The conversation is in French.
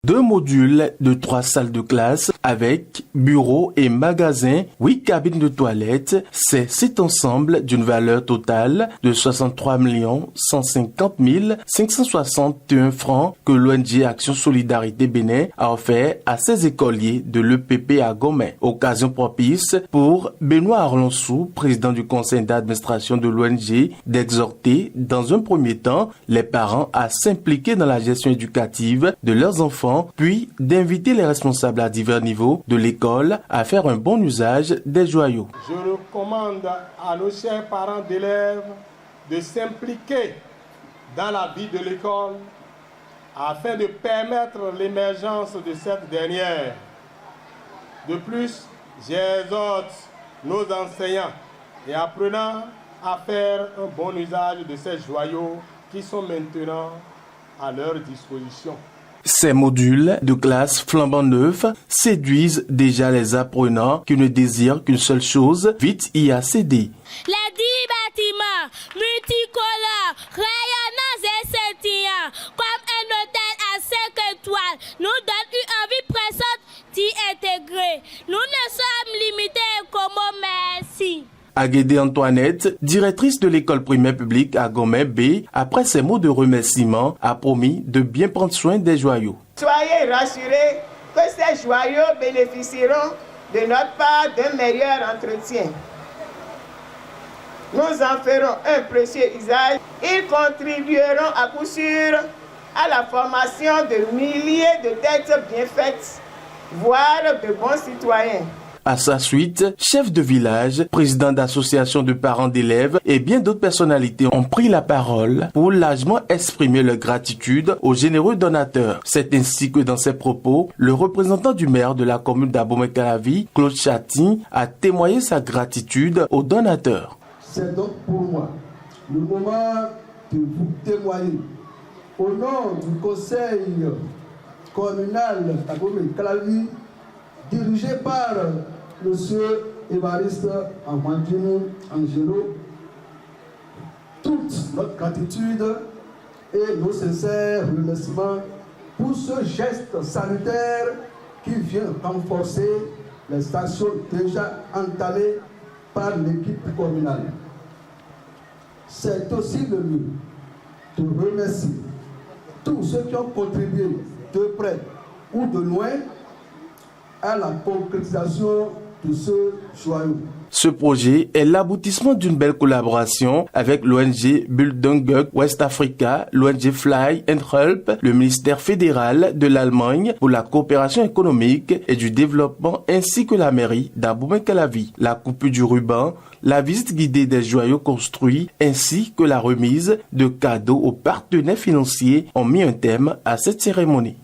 2 modules de 3 salles de classe avec bureau et magasin, 8 cabines de toilettes, c'est cet ensemble d'une valeur totale de 63 150 561 francs que l'ONG Action Solidarité Bénin a offert à ses écoliers de l'EPP à Gomè. Occasion propice pour Benoît Arlonsou, président du conseil d'administration de l'ONG, d'exhorter dans un premier temps les parents à s'impliquer dans la gestion éducative de leurs enfants, puis d'inviter les responsables à divers niveaux de l'école à faire un bon usage des joyaux. Je recommande à nos chers parents d'élèves de s'impliquer dans la vie de l'école afin de permettre l'émergence de cette dernière. De plus, j'exhorte nos enseignants et apprenants à faire un bon usage de ces joyaux qui sont maintenant à leur disposition. Ces modules de classe flambant neufs séduisent déjà les apprenants qui ne désirent qu'une seule chose, vite y accéder. Les 10 bâtiments multicolores, rayonnants et scintillants, comme un hôtel à 5 étoiles, nous donnent une envie pressante d'y intégrer. Nous ne sommes limités qu'au mot merci. Aguédé Antoinette, directrice de l'école primaire publique à Gomè B, après ces mots de remerciement, a promis de bien prendre soin des joyaux. Soyez rassurés que ces joyaux bénéficieront de notre part d'un meilleur entretien. Nous en ferons un précieux usage. Ils contribueront à coup sûr à la formation de milliers de têtes bien faites, voire de bons citoyens. À sa suite, chef de village, président d'association de parents d'élèves et bien d'autres personnalités ont pris la parole pour largement exprimer leur gratitude aux généreux donateurs. C'est ainsi que dans ses propos, le représentant du maire de la commune d'Abomey-Calavi, Claude Chati, a témoigné sa gratitude aux donateurs. C'est donc pour moi le moment de vous témoigner au nom du conseil communal d'Abomey-Calavi, dirigé par M. Évariste Amandine Angelo, toute notre gratitude et nos sincères remerciements pour ce geste salutaire qui vient renforcer les actions déjà entamées par l'équipe communale. C'est aussi le lieu de remercier tous ceux qui ont contribué de près ou de loin à la concrétisation de ce joyau. Ce projet est l'aboutissement d'une belle collaboration avec l'ONG Bildung West Africa, l'ONG Fly and Help, le ministère fédéral de l'Allemagne pour la coopération économique et du développement ainsi que la mairie d'Abomey-Calavi. La coupure du ruban, la visite guidée des joyaux construits ainsi que la remise de cadeaux aux partenaires financiers ont mis un thème à cette cérémonie.